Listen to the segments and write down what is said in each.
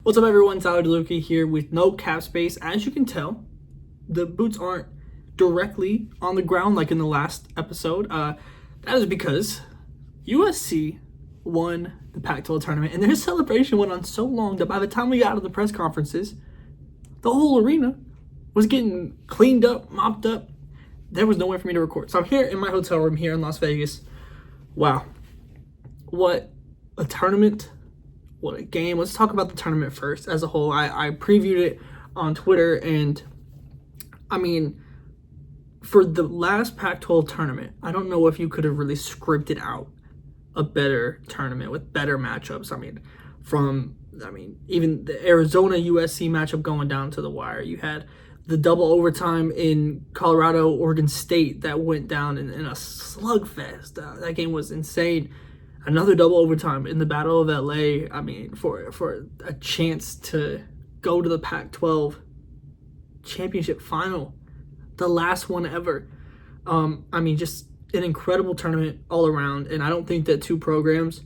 What's up, everyone? Tyler DeLuca here with no cap space. As you can tell, the boots aren't directly on the ground like in the last episode. That is because USC won the Pac-12 tournament, and their celebration went on so long that by the time we got to the press conferences, the whole arena was getting cleaned up, mopped up. There was nowhere for me to record. So I'm here in my hotel room here in Las Vegas. Wow. What a tournament. What a game. Let's talk about the tournament first as a whole. I previewed it on Twitter, and I mean, for the last Pac-12 tournament, I don't know if you could have really scripted out a better tournament with better matchups. Even the Arizona USC matchup going down to the wire. You had the double overtime in Colorado, Oregon State that went down in a slugfest. That game was insane. Another double overtime in the Battle of LA. I mean, for a chance to go to the Pac-12 championship final, the last one ever. Just an incredible tournament all around, and I don't think that two programs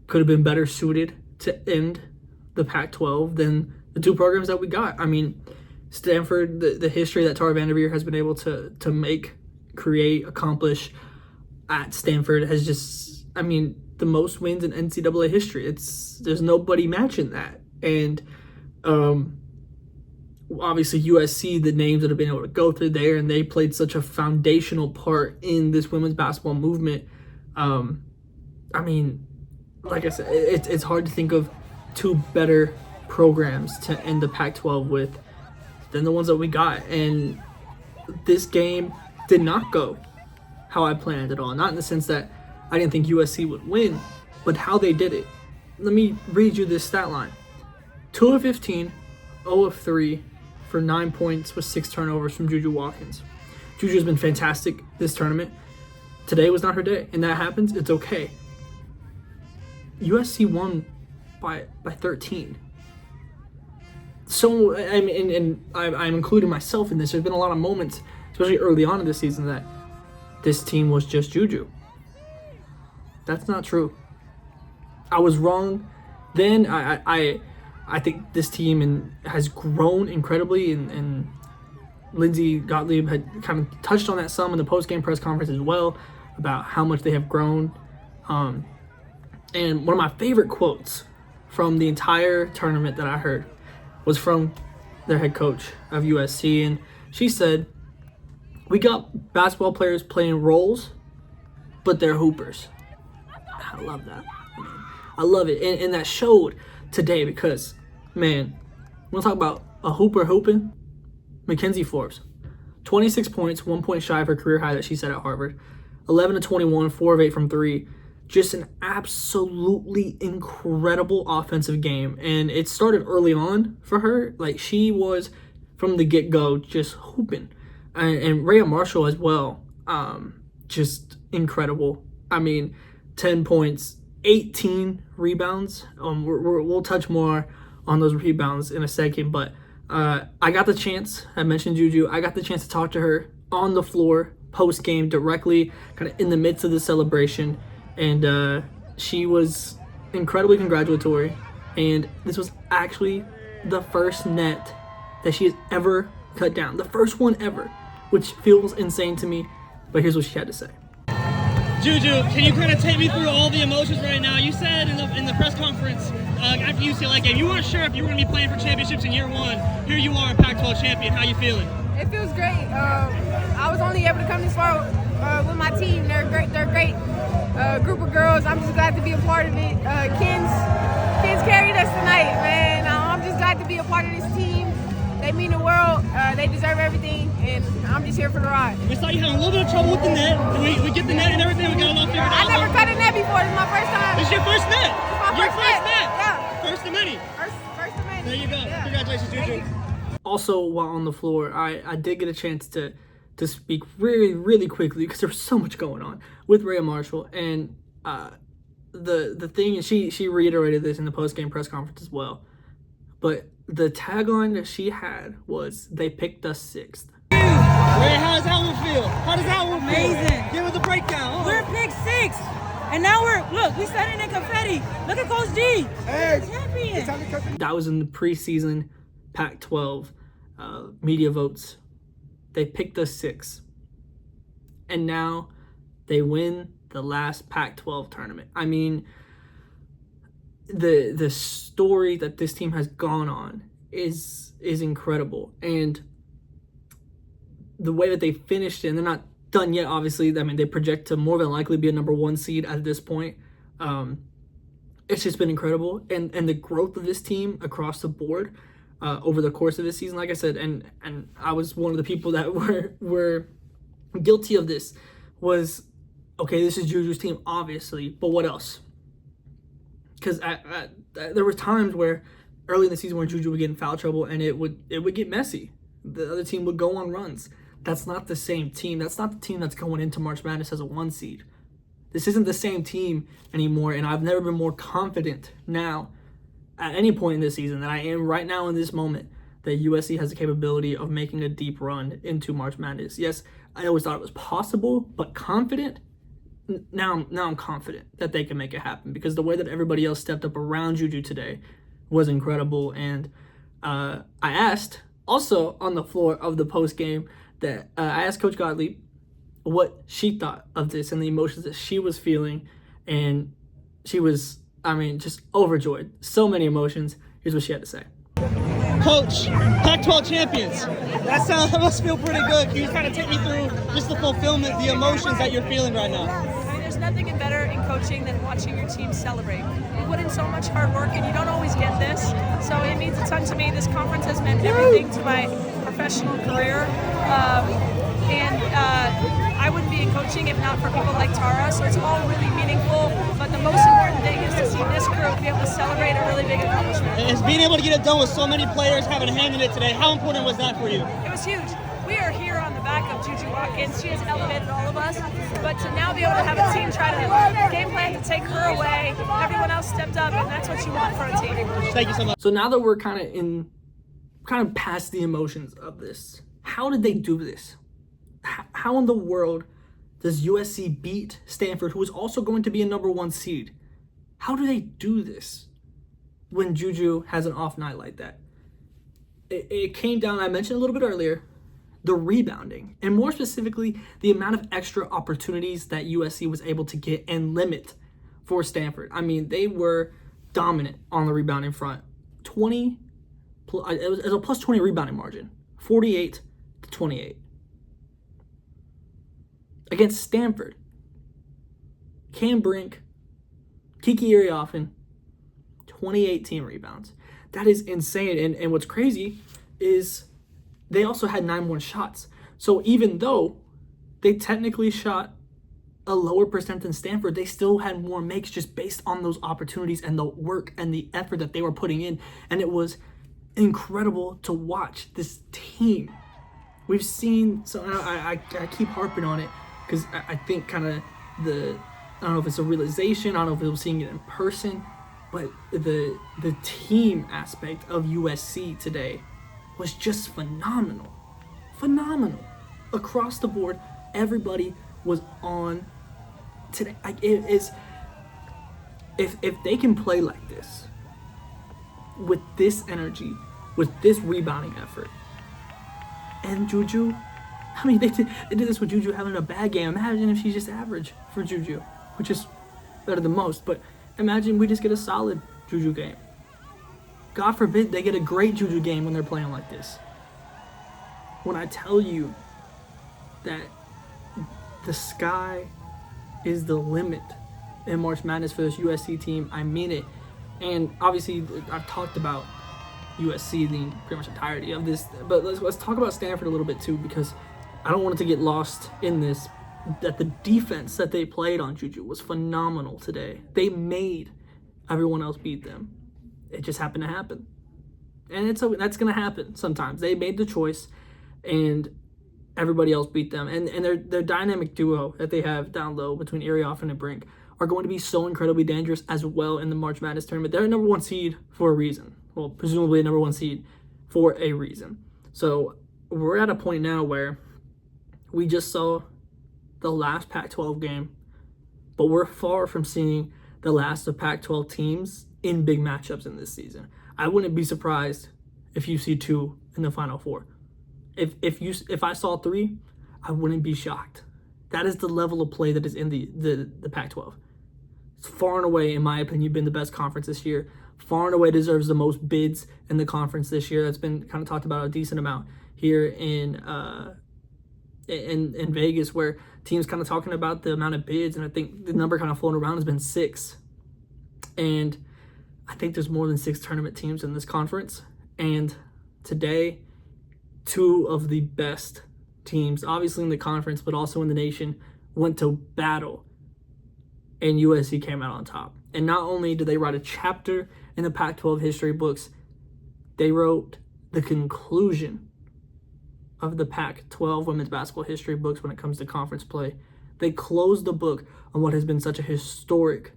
could have been better suited to end the Pac-12 than the two programs that we got. I mean, Stanford, the history that Tara Vanderveer has been able to make, create, accomplish at Stanford has just, the most wins in NCAA history. There's nobody matching that. And obviously USC, the names that have been able to go through there, and they played such a foundational part in this women's basketball movement. Like I said, it's hard to think of two better programs to end the Pac-12 with than the ones that we got. And this game did not go how I planned at all. Not in the sense that I didn't think USC would win, but how they did it. Let me read you this stat line. 2 of 15, 0 of 3 for 9 points with 6 turnovers from JuJu Watkins. JuJu has been fantastic this tournament. Today was not her day, and that happens. It's okay. USC won by 13. So, I'm including myself in this. There's been a lot of moments, especially early on in this season, that this team was just JuJu. That's not true. I was wrong then. I think this team has grown incredibly, and Lindsay, Gottlieb had kind of touched on that some in the post-game press conference as well, about how much they have grown. And one of my favorite quotes from the entire tournament that I heard was from their head coach of USC, and she said, "We got basketball players playing roles, but they're hoopers." I love that. I love it. And that showed today because, man, we'll talk about a hooper hooping. Mackenzie Forbes, 26 points, 1 point shy of her career high that she set at Harvard. 11 of 21, 4 of 8 from 3. Just an absolutely incredible offensive game. And it started early on for her. Like, she was, from the get-go, just hooping. And Rhea Marshall as well. Just incredible. 10 points, 18 rebounds. We'll touch more on those rebounds in a second, but I got the chance, I mentioned JuJu, I got the chance to talk to her on the floor post-game directly, kind of in the midst of the celebration, and she was incredibly congratulatory, and this was actually the first net that she has ever cut down, the first one ever, which feels insane to me, but here's what she had to say. JuJu, can you kind of take me through all the emotions right now? You said in the press conference after UCLA game, you weren't sure if you were going to be playing for championships in year one. Here you are, a Pac-12 champion. How you feeling? It feels great. I was only able to come this far with my team. They're great. They're a great group of girls. I'm just glad to be a part of it. Kids carried us tonight, man. I'm just glad to be a part of this team. They mean the world. They deserve everything, and I'm just here for the ride. We saw you having a little bit of trouble with the net. We get the net and everything. We got it all figured out. I never cut a net before. This is my first time. It's your first net. It's my first net. Yeah. First of many. First of many. There you go. Yeah. Congratulations, JuJu. Also, while on the floor, I did get a chance to speak really, really quickly because there was so much going on with Rhea Marshall, and the thing is, she reiterated this in the post-game press conference as well, but the tagline that she had was, "They picked us 6th." Ray, how does that one feel? How does that one feel? Amazing. Give us a breakdown. We're picked 6, And now we sending in confetti. Look at Coach D. Hey, champion. That was in the preseason Pac-12 media votes. They picked us 6. And now they win the last Pac-12 tournament. I mean, the story that this team has gone on is incredible. And the way that they finished it, and they're not done yet, obviously. I mean, they project to more than likely be a number 1 seed at this point. It's just been incredible. And the growth of this team across the board over the course of this season, like I said, and I was one of the people that were guilty of this, was, okay, this is JuJu's team, obviously, but what else? Because there were times where early in the season where JuJu would get in foul trouble and it would get messy. The other team would go on runs. That's not the same team. That's not the team that's going into March Madness as a 1 seed. This isn't the same team anymore, and I've never been more confident now at any point in this season than I am right now in this moment that USC has the capability of making a deep run into March Madness. Yes, I always thought it was possible, but confident? Now I'm confident that they can make it happen, because the way that everybody else stepped up around JuJu today was incredible. And I asked, also on the floor of the post game, that I asked Coach Gottlieb what she thought of this and the emotions that she was feeling, and she was, I mean, just overjoyed. So many emotions. Here's what she had to say. Coach, Pac-12 champions. That must feel pretty good. Can you kind of take me through just the fulfillment, the emotions that you're feeling right now? I mean, there's nothing better in coaching than watching your team celebrate. You put in so much hard work, and you don't always get this. So it means a ton to me. This conference has meant everything to my professional career. I wouldn't be in coaching if not for people like Tara, so it's all really meaningful. But the most important thing is to see this group be able to celebrate a really big accomplishment. And it's being able to get it done with so many players having a hand in it today. How important was that for you? It was huge. We are here on the back of JuJu Watkins. She has elevated all of us. But to now be able to have a team try to game plan to take her away, everyone else stepped up, and that's what you want for a team. Thank you so much. So now that we're kind of past the emotions of this, how did they do this? How in the world does USC beat Stanford, who is also going to be a number 1 seed? How do they do this when JuJu has an off night like that? It came down, I mentioned a little bit earlier, the rebounding, and more specifically, the amount of extra opportunities that USC was able to get and limit for Stanford. I mean, they were dominant on the rebounding front. It was a plus 20 rebounding margin, 48-28. Against Stanford, Cam Brink, Kiki Iriafen, 28 team rebounds. That is insane. And what's crazy is they also had 9 more shots. So even though they technically shot a lower percent than Stanford, they still had more makes just based on those opportunities and the work and the effort that they were putting in. And it was incredible to watch this team. We've seen, so I keep harping on it, because I think kind of I don't know if it's a realization, I don't know if it was seeing it in person, but the team aspect of USC today was just phenomenal. Phenomenal. Across the board, everybody was on today. If they can play like this, with this energy, with this rebounding effort, and JuJu, I mean, they did this with JuJu having a bad game. Imagine if she's just average for JuJu, which is better than most. But imagine we just get a solid JuJu game. God forbid they get a great JuJu game when they're playing like this. When I tell you that the sky is the limit in March Madness for this USC team, I mean it. And obviously, I've talked about USC the pretty much entirety of this, but let's talk about Stanford a little bit too, because I don't want it to get lost in this, that the defense that they played on JuJu was phenomenal today. They made everyone else beat them. It just happened to happen. And that's going to happen sometimes. They made the choice, and everybody else beat them. And their dynamic duo that they have down low between Iriafen and Brink are going to be so incredibly dangerous as well in the March Madness tournament. They're a number 1 seed for a reason. Well, presumably a number 1 seed for a reason. So we're at a point now where we just saw the last Pac-12 game but we're far from seeing the last of Pac-12 teams in big matchups in this season. I wouldn't be surprised if you see 2 in the Final Four. If I saw 3, I wouldn't be shocked. That is the level of play that is in the Pac-12. It's far and away, in my opinion, been the best conference this year. Far and away deserves the most bids in the conference this year. That's been kind of talked about a decent amount here in Vegas, where teams kind of talking about the amount of bids, and I think the number kind of floating around has been 6. And I think there's more than 6 tournament teams in this conference. And today, 2 of the best teams, obviously in the conference, but also in the nation, went to battle, and USC came out on top. And not only did they write a chapter in the Pac-12 history books, they wrote the conclusion of the Pac-12 women's basketball history books when it comes to conference play. They closed the book on what has been such a historic,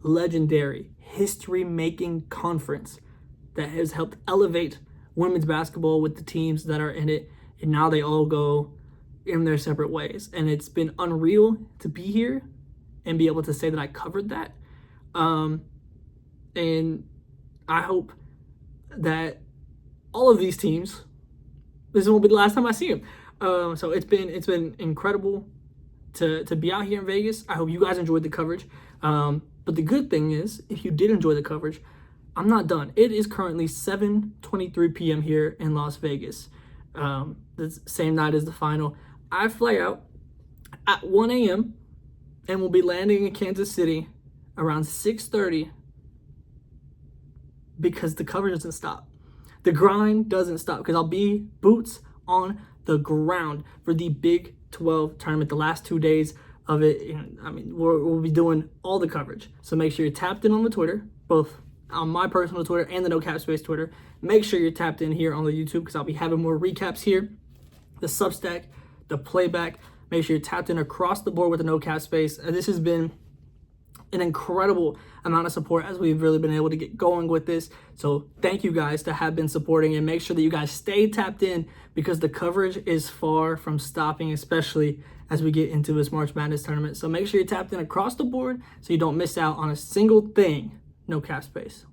legendary, history-making conference that has helped elevate women's basketball with the teams that are in it, and now they all go in their separate ways. And it's been unreal to be here and be able to say that I covered that. And I hope that all of these teams, this won't be the last time I see them. So it's been incredible to be out here in Vegas. I hope you guys enjoyed the coverage. But the good thing is, if you did enjoy the coverage, I'm not done. It is currently 7:23 p.m. here in Las Vegas. The same night as the final. I fly out at 1 a.m. and we'll be landing in Kansas City around 6:30 because the coverage doesn't stop. The grind doesn't stop because I'll be boots on the ground for the Big 12 tournament, the last 2 days of it. I mean, we'll be doing all the coverage. So make sure you're tapped in on the Twitter, both on my personal Twitter and the No Cap Space Twitter. Make sure you're tapped in here on the YouTube because I'll be having more recaps here. The Substack, the playback. Make sure you're tapped in across the board with the No Cap Space. This has been an incredible amount of support as we've really been able to get going with this. So thank you guys to have been supporting, and make sure that you guys stay tapped in because the coverage is far from stopping, especially as we get into this March Madness tournament. So make sure you're tapped in across the board so you don't miss out on a single thing. No Cap Space.